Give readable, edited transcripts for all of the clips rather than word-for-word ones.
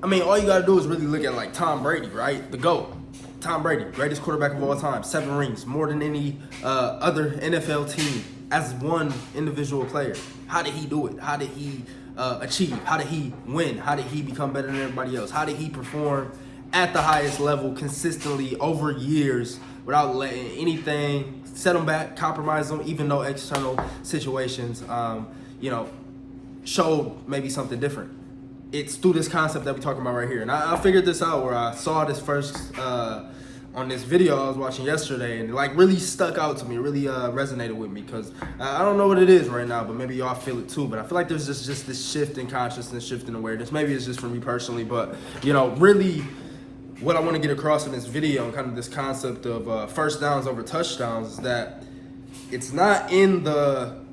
I mean, all you gotta do is really look at like Tom Brady, right? The GOAT. Tom Brady, greatest quarterback of all time, 7 rings, more than any other NFL team as one individual player. How did he do it? How did he achieve? How did he win? How did he become better than everybody else? How did he perform at the highest level consistently over years without letting anything set him back, compromise him, even though external situations, showed maybe something different? It's through this concept that we're talking about right here. And I figured this out where I saw this first on this video I was watching yesterday, and it like really stuck out to me, really resonated with me, because I don't know what it is right now, but maybe y'all feel it too. But I feel like there's just this shift in consciousness, shift in awareness. Maybe it's just for me personally, but really what I want to get across in this video and kind of this concept of first downs over touchdowns is that it's not in the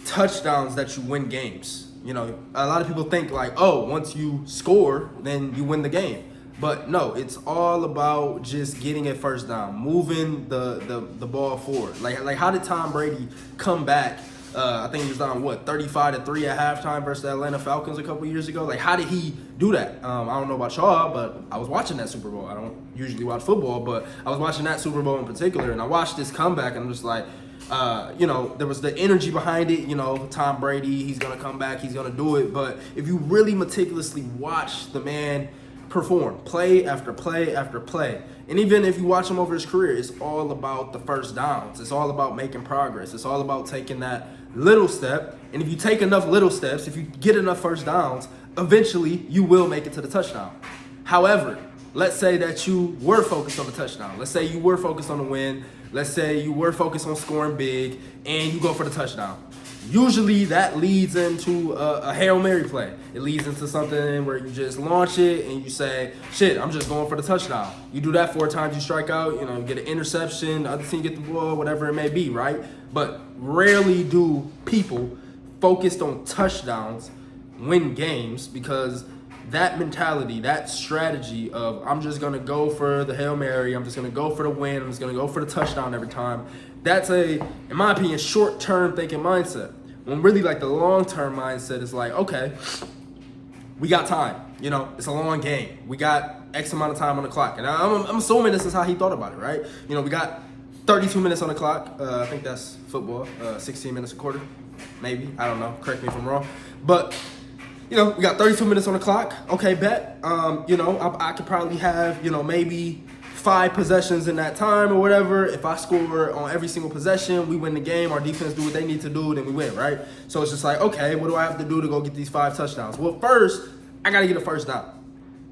touchdowns that you win games. A lot of people think like, oh, once you score, then you win the game. But no, it's all about just getting a first down, moving the ball forward. Like how did Tom Brady come back? I think he was down 35-3 at halftime versus the Atlanta Falcons a couple years ago. Like, how did he do that? I don't know about y'all, but I was watching that Super Bowl. I don't usually watch football, but I was watching that Super Bowl in particular, and I watched this comeback, and I'm just like, there was the energy behind it. Tom Brady, he's gonna come back, he's gonna do it. But if you really meticulously watch the man perform, play after play after play, and even if you watch him over his career, it's all about the first downs. It's all about making progress. It's all about taking that little step. And if you take enough little steps, if you get enough first downs, eventually you will make it to the touchdown. However, let's say that you were focused on the touchdown. Let's say you were focused on the win. Let's say you were focused on scoring big and you go for the touchdown. Usually that leads into a Hail Mary play. It leads into something where you just launch it and you say, shit, I'm just going for the touchdown. You do that 4 times, you strike out, you get an interception, the other team get the ball, whatever it may be, right? But rarely do people focused on touchdowns win games, because that mentality, that strategy of I'm just gonna go for the Hail Mary, I'm just gonna go for the win, I'm just gonna go for the touchdown every time. That's in my opinion, short-term thinking mindset. When really like the long-term mindset is like, okay, we got time. It's a long game. We got X amount of time on the clock. And I'm assuming this is how he thought about it, right? We got 32 minutes on the clock. I think that's football, 16 minutes a quarter, maybe. I don't know. Correct me if I'm wrong. But we got 32 minutes on the clock. Okay, bet. I could probably have, maybe 5 possessions in that time or whatever. If I score on every single possession, we win the game. Our defense do what they need to do, then we win, right? So it's just like, okay, what do I have to do to go get these 5 touchdowns? Well, first, I got to get a first down.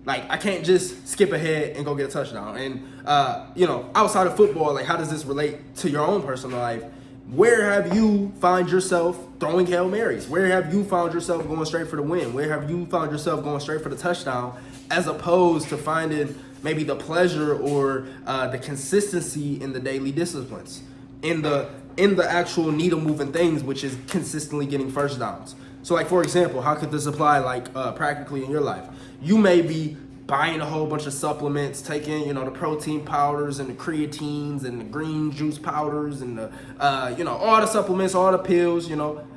Like, I can't just skip ahead and go get a touchdown. And, outside of football, like, how does this relate to your own personal life? Where have you found yourself throwing Hail Marys? Where have you found yourself going straight for the win? Where have you found yourself going straight for the touchdown, as opposed to finding maybe the pleasure or the consistency in the daily disciplines, in the actual needle moving things, which is consistently getting first downs? So like, for example, how could this apply like practically in your life? You may be buying a whole bunch of supplements, taking, the protein powders and the creatines and the green juice powders and the, all the supplements, all the pills,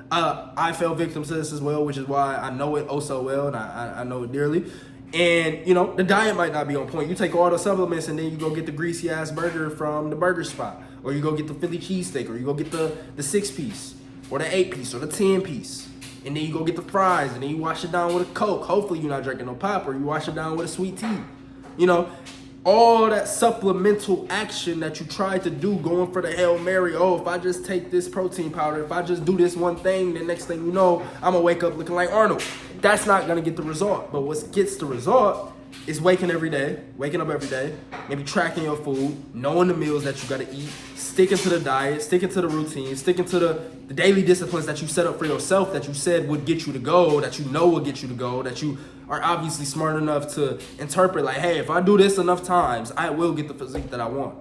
I fell victim to this as well, which is why I know it oh so well, and I know it dearly. And, the diet might not be on point. You take all the supplements and then you go get the greasy ass burger from the burger spot, or you go get the Philly cheesesteak, or you go get the 6-piece or the 8-piece or the 10-piece. And then you go get the fries, and then you wash it down with a Coke. Hopefully you're not drinking no pop, or you wash it down with a sweet tea. All that supplemental action that you tried to do, going for the Hail Mary. Oh, if I just take this protein powder, if I just do this one thing, then next thing you know, I'm going to wake up looking like Arnold. That's not going to get the result. But what gets the result is waking up every day, maybe tracking your food, knowing the meals that you got to eat, sticking to the diet, sticking to the routine, sticking to the daily disciplines that you set up for yourself, that you said would get you to go, that you know will get you to go, that you are obviously smart enough to interpret like, hey, if I do this enough times, I will get the physique that I want.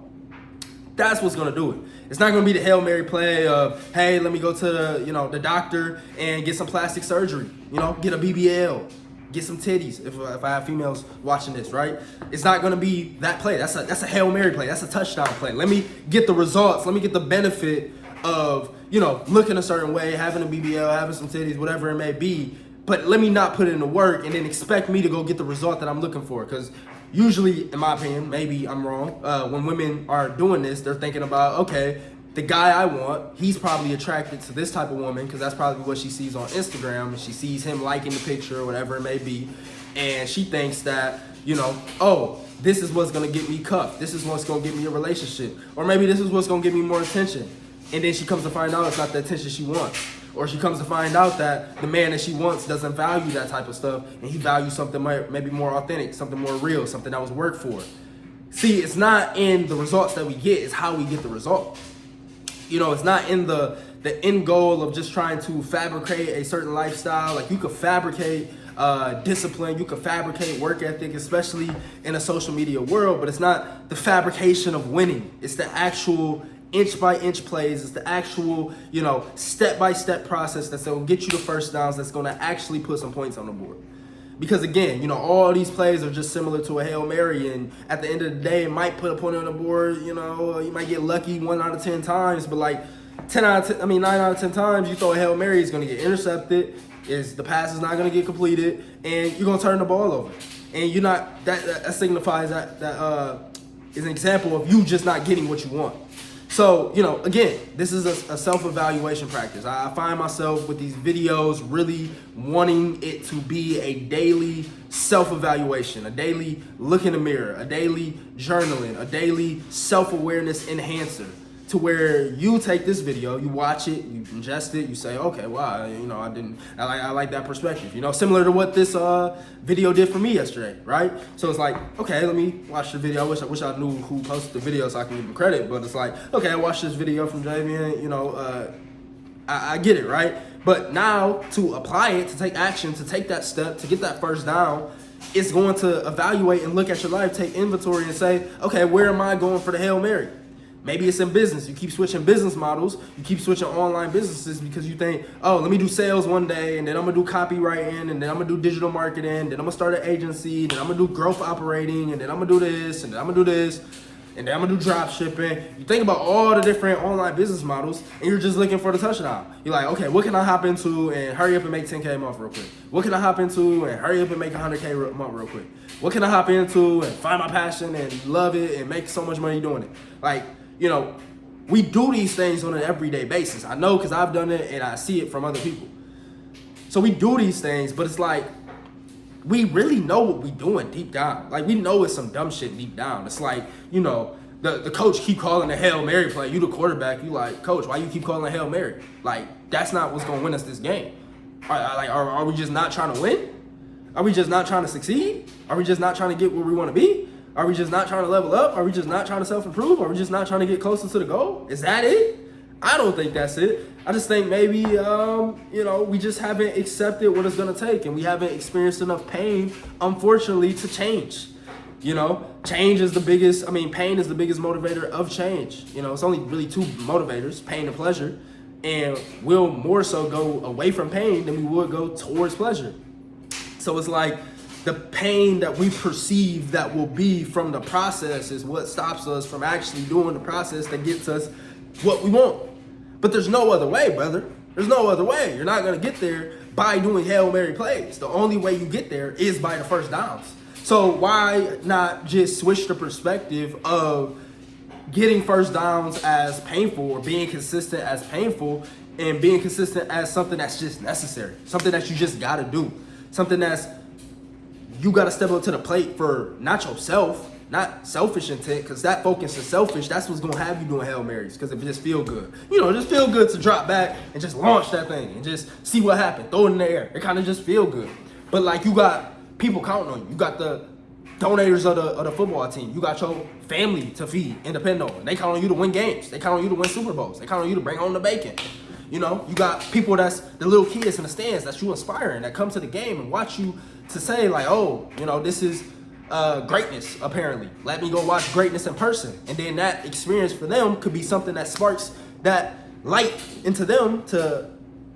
That's what's going to do it. It's not going to be the Hail Mary play of, hey, let me go to the doctor and get some plastic surgery, get a BBL, get some titties, if I have females watching this, right? It's not going to be that play. That's a Hail Mary play. That's a touchdown play. Let me get the results. Let me get the benefit of, looking a certain way, having a BBL, having some titties, whatever it may be. but let me not put in the work and then expect me to go get the result that I'm looking for. Because usually, in my opinion, maybe I'm wrong, when women are doing this, they're thinking about, okay, the guy I want, he's probably attracted to this type of woman because that's probably what she sees on Instagram, and she sees him liking the picture or whatever it may be, and she thinks that, you know, oh, this is what's gonna get me cuffed, this is what's gonna get me a relationship, or maybe this is what's gonna get me more attention, and then she comes to find out it's not the attention she wants, or she comes to find out that the man that she wants doesn't value that type of stuff, and he values something maybe more authentic, something more real, something that was worked for. See, it's not in the results that we get, it's how we get the result. You know, it's not in the end goal of just trying to fabricate a certain lifestyle. Like, you could fabricate discipline, you could fabricate work ethic, especially in a social media world, but it's not the fabrication of winning. It's the actual inch by inch plays. It's the actual, you know, step by step process that's going to get you the first downs, that's going to actually put some points on the board. Because again, you know, all these plays are just similar to a Hail Mary, and at the end of the day, it might put a point on the board. You know, you might get lucky 1 out of 10 times, but like 9 out of 10 times, you throw a Hail Mary, it's gonna get intercepted, the pass is not gonna get completed, and you're gonna turn the ball over. And you're not, that signifies that is an example of you just not getting what you want. So, you know, again, this is a self-evaluation practice. I find myself with these videos really wanting it to be a daily self-evaluation, a daily look in the mirror, a daily journaling, a daily self-awareness enhancer, to where you take this video, you watch it, you ingest it, you say, okay, wow, you know, I like that perspective. You know, similar to what this video did for me yesterday, right? So it's like, okay, let me watch the video. I wish I knew who posted the video so I can give him credit, but it's like, okay, I watched this video from Javian, you know, I get it, right? But now to apply it, to take action, to take that step, to get that first down, it's going to evaluate and look at your life, take inventory and say, okay, where am I going for the Hail Mary? Maybe it's in business. You keep switching business models. You keep switching online businesses because you think, oh, let me do sales one day, and then I'm going to do copywriting, and then I'm going to do digital marketing, then I'm going to start an agency, then I'm going to do growth operating, and then I'm going to do this, and then I'm going to do this, and then I'm going to do drop shipping. You think about all the different online business models, and you're just looking for the touchdown. You're like, okay, what can I hop into and hurry up and make 10K a month real quick? What can I hop into and hurry up and make 100K a month real quick? What can I hop into and find my passion and love it and make so much money doing it? Like, you know, we do these things on an everyday basis. I know because I've done it and I see it from other people. So we do these things, but it's like, we really know what we're doing deep down. Like, we know it's some dumb shit deep down. It's like, you know, the coach keep calling a Hail Mary play. You the quarterback, you like, coach, why you keep calling a Hail Mary? Like, that's not what's going to win us this game. Are we just not trying to win? Are we just not trying to succeed? Are we just not trying to get where we want to be? Are we just not trying to level up? Are we just not trying to self-improve? Are we just not trying to get closer to the goal? Is that it? I don't think that's it. I just think maybe, you know, we just haven't accepted what it's going to take, and we haven't experienced enough pain, unfortunately, to change. You know, pain is the biggest motivator of change. You know, it's only really 2 motivators, pain and pleasure, and we'll more so go away from pain than we would go towards pleasure. So it's like, the pain that we perceive that will be from the process is what stops us from actually doing the process that gets us what we want. But there's no other way, brother. There's no other way. You're not going to get there by doing Hail Mary plays. The only way you get there is by the first downs. So why not just switch the perspective of getting first downs as painful, or being consistent as painful, and being consistent as something that's just necessary, something that you just got to do, something that's you got to step up to the plate for, not yourself, not selfish intent, because that focus is selfish. That's what's going to have you doing Hail Marys, because it just feel good. You know, just feel good to drop back and just launch that thing and just see what happens. Throw it in the air. It kind of just feel good. But like, you got people counting on you. You got the donators of the football team. You got your family to feed and depend on. They count on you to win games. They count on you to win Super Bowls. They count on you to bring home the bacon. You know, you got people that's the little kids in the stands that you inspiring, that come to the game and watch you to say like, oh, you know, this is greatness, apparently. Let me go watch greatness in person. And then that experience for them could be something that sparks that light into them to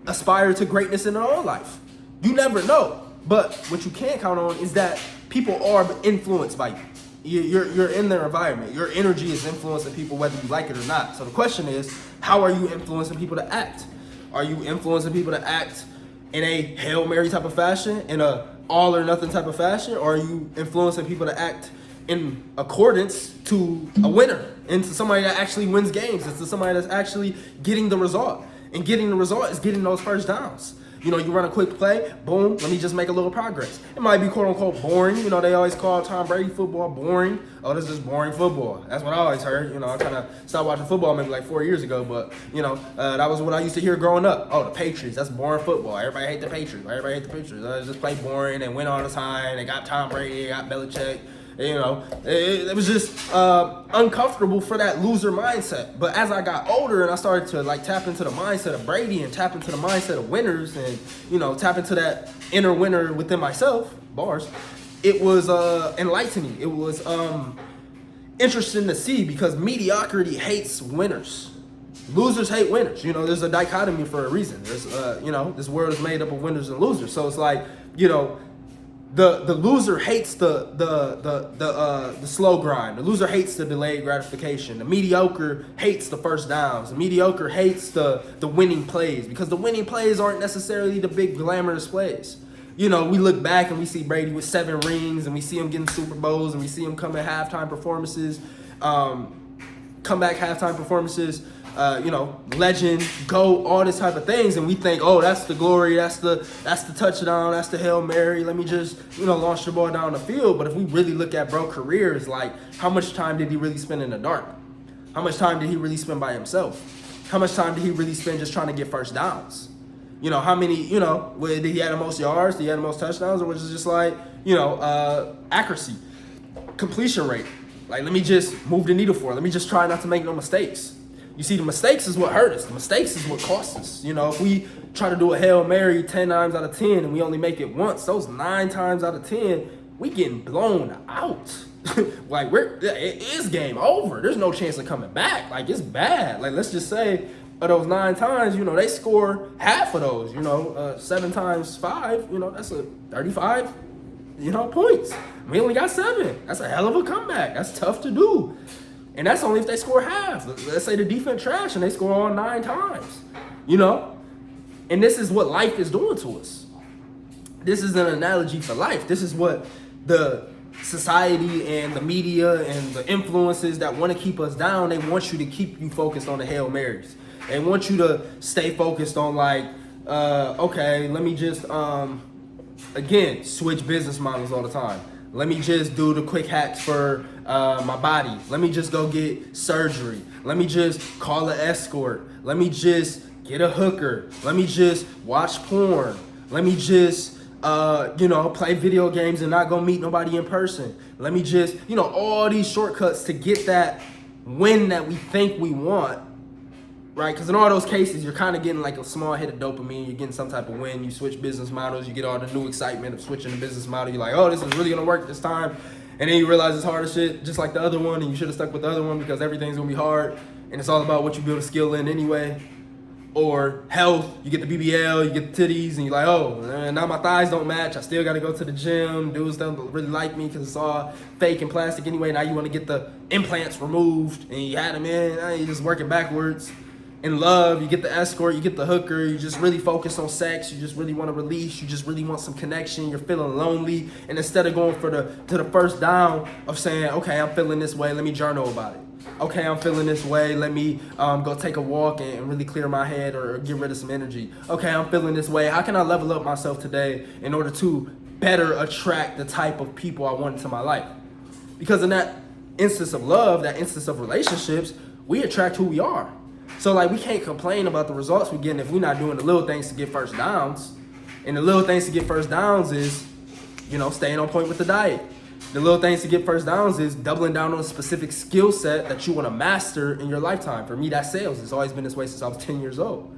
aspire to greatness in their own life. You never know. But what you can count on is that people are influenced by you. You're in their environment. Your energy is influencing people whether you like it or not. So the question is, how are you influencing people to act? Are you influencing people to act in a Hail Mary type of fashion, in a all or nothing type of fashion, or are you influencing people to act in accordance to a winner, into somebody that actually wins games, into somebody that's actually getting the result? And getting the result is getting those first downs. You know, you run a quick play, boom, let me just make a little progress. It might be quote unquote boring. You know, they always call Tom Brady football boring. Oh, this is just boring football. That's what I always heard. You know, I kind of stopped watching football maybe like 4 years ago, but, you know, that was what I used to hear growing up. Oh, the Patriots, that's boring football. Everybody hate the Patriots. Everybody hate the Patriots. Just play boring and win all the time. They got Tom Brady, they got Belichick. You know, it was just uncomfortable for that loser mindset. But as I got older and I started to like tap into the mindset of Brady and tap into the mindset of winners and, you know, tap into that inner winner within myself, bars, it was enlightening. It was interesting to see, because mediocrity hates winners. Losers hate winners. You know, there's a dichotomy for a reason. There's, you know, this world is made up of winners and losers. So it's like, you know, the loser hates the slow grind. The loser hates the delayed gratification. The mediocre hates the first downs. The mediocre hates the winning plays, because the winning plays aren't necessarily the big glamorous plays. You know, we look back and we see Brady with 7 rings, and we see him getting Super Bowls, and we see him come at halftime performances, comeback halftime performances, you know, legend, GOAT, all this type of things, and we think, oh, that's the glory, that's the touchdown, that's the Hail Mary, let me just, you know, launch the ball down the field. But if we really look at bro careers, like, how much time did he really spend in the dark? How much time did he really spend by himself? How much time did he really spend just trying to get first downs? You know, how many, you know, did he have the most yards, did he have the most touchdowns, or was it just like, you know, accuracy, completion rate? Like, let me just move the needle for it. Let me just try not to make no mistakes. You see, the mistakes is what hurt us. The mistakes is what cost us. You know, if we try to do a Hail Mary 10 times out of 10 and we only make it once, those 9 times out of 10, we getting blown out. Like, it is game over. There's no chance of coming back. Like, it's bad. Like, let's just say of those 9 times, you know, they score half of those. You know, 7 times 5, you know, that's a 35, you know, points. We only got 7. That's a hell of a comeback. That's tough to do. And that's only if they score half. Let's say the defense trash and they score all 9 times, you know? And this is what life is doing to us. This is an analogy for life. This is what the society and the media and the influences that want to keep us down, they want you to keep you focused on the Hail Marys. They want you to stay focused on like, okay, let me just, again, switch business models all the time. Let me just do the quick hacks for my body. Let me just go get surgery. Let me just call an escort. Let me just get a hooker. Let me just watch porn. Let me just, you know, play video games and not go meet nobody in person. Let me just, you know, all these shortcuts to get that win that we think we want. Right, because in all those cases, you're kind of getting like a small hit of dopamine. You're getting some type of win. You switch business models. You get all the new excitement of switching the business model. You're like, oh, this is really going to work this time. And then you realize it's hard as shit, just like the other one. And you should have stuck with the other one because everything's going to be hard. And it's all about what you build a skill in anyway. Or health. You get the BBL, you get the titties, and you're like, oh, man, now my thighs don't match. I still got to go to the gym. Dudes don't really like me because it's all fake and plastic anyway. Now you want to get the implants removed. And you had them in. Now you're just working backwards. In love, you get the escort, you get the hooker, you just really focus on sex, you just really want to release, you just really want some connection, you're feeling lonely, and instead of going for the first down of saying, okay, I'm feeling this way, let me journal about it. Okay, I'm feeling this way, let me go take a walk and really clear my head or get rid of some energy. Okay, I'm feeling this way, how can I level up myself today in order to better attract the type of people I want into my life? Because in that instance of love, that instance of relationships, we attract who we are. So, like, we can't complain about the results we're getting if we're not doing the little things to get first downs. And the little things to get first downs is, you know, staying on point with the diet. The little things to get first downs is doubling down on a specific skill set that you want to master in your lifetime. For me, that's sales. It's always been this way since I was 10 years old.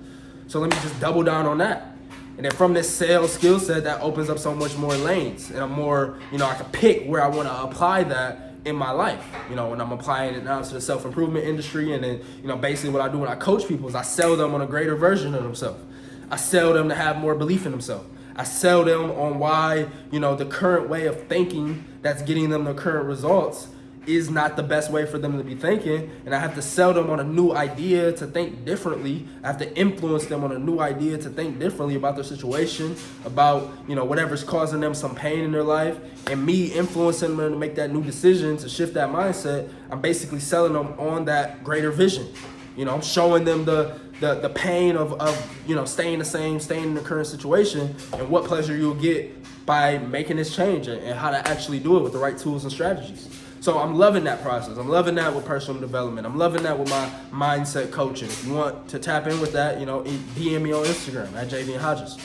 So let me just double down on that. And then from this sales skill set, that opens up so much more lanes. And I'm more, you know, I can pick where I want to apply that in my life, you know, when I'm applying it now to the self-improvement industry. And then, you know, basically what I do when I coach people is I sell them on a greater version of themselves. I sell them to have more belief in themselves. I sell them on why, you know, the current way of thinking that's getting them the current results is not the best way for them to be thinking, and I have to sell them on a new idea to think differently. I have to influence them on a new idea to think differently about their situation, about, you know, whatever's causing them some pain in their life, and me influencing them to make that new decision, to shift that mindset. I'm basically selling them on that greater vision. You know, I'm showing them the pain of you know, staying the same, staying in the current situation, and what pleasure you'll get by making this change, and how to actually do it with the right tools and strategies. So I'm loving that process. I'm loving that with personal development. I'm loving that with my mindset coaching. If you want to tap in with that, you know, DM me on Instagram at JV Hodges.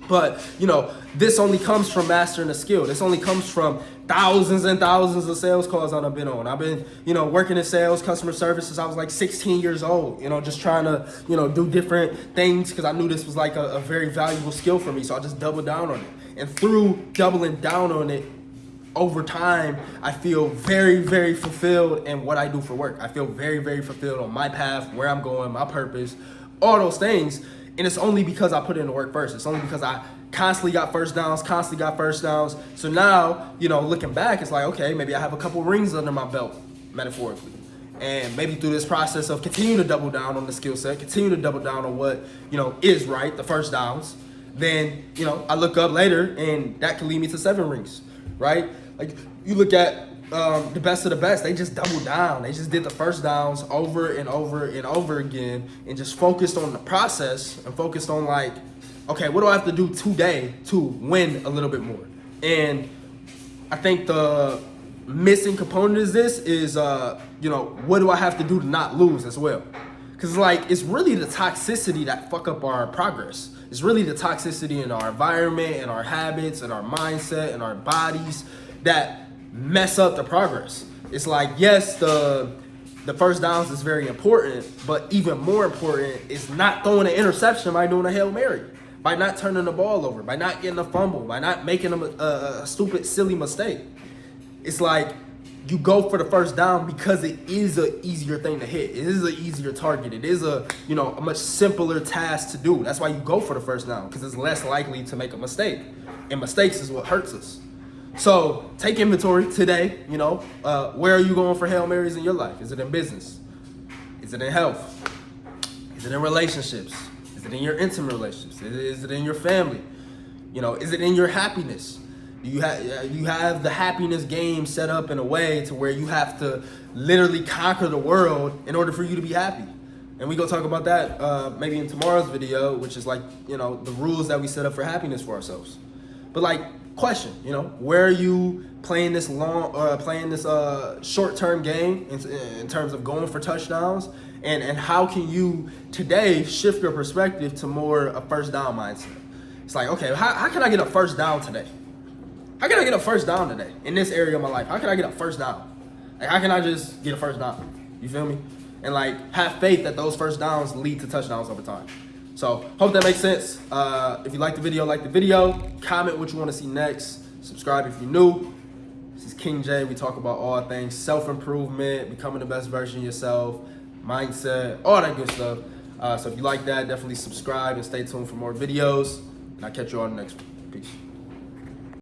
But, you know, this only comes from mastering a skill. This only comes from thousands and thousands of sales calls that I've been on. I've been, you know, working in sales, customer service since I was like 16 years old, you know, just trying to, you know, do different things because I knew this was like a very valuable skill for me. So I just doubled down on it. And through doubling down on it, over time, I feel very, very fulfilled in what I do for work. I feel very, very fulfilled on my path, where I'm going, my purpose, all those things. And it's only because I put in the work first. It's only because I constantly got first downs. So now, you know, looking back, it's like, okay, maybe I have a couple rings under my belt, metaphorically. And maybe through this process of continue to double down on the skill set, continue to double down on what, you know, is right, the first downs, then, you know, I look up later and that can lead me to 7 rings, right? Like, you look at the best of the best, they just doubled down. They just did the first downs over and over and over again, and just focused on the process and focused on, like, okay, what do I have to do today to win a little bit more? And I think the missing component is you know, what do I have to do to not lose as well? Because, like, it's really the toxicity that fuck up our progress. It's really the toxicity in our environment and our habits and our mindset and our bodies that mess up the progress. It's like, yes, the first downs is very important, but even more important is not throwing an interception by doing a Hail Mary, by not turning the ball over, by not getting a fumble, by not making a stupid, silly mistake. It's like, you go for the first down because it is an easier thing to hit. It is an easier target. It is a much simpler task to do. That's why you go for the first down, because it's less likely to make a mistake. And mistakes is what hurts us. So take inventory today. You know, where are you going for Hail Marys in your life? Is it in business? Is it in health? Is it in relationships? Is it in your intimate relationships? Is it in your family? You know, is it in your happiness? You have the happiness game set up in a way to where you have to literally conquer the world in order for you to be happy. And we go talk about that maybe in tomorrow's video, which is like, you know, the rules that we set up for happiness for ourselves. But like, question, you know, where are you playing this short-term game in terms of going for touchdowns? And how can you today shift your perspective to more a first down mindset? It's like, okay, how can I get a first down today? How can I get a first down today in this area of my life? How can I get a first down? Like, how can I just get a first down? You feel me? And like, have faith that those first downs lead to touchdowns over time. So hope that makes sense. If you like the video, comment what you want to see next. Subscribe if you're new. This is King J. We talk about all things self-improvement, becoming the best version of yourself, mindset, all that good stuff. So if you like that, definitely subscribe and stay tuned for more videos. And I'll catch you on the next one. Peace.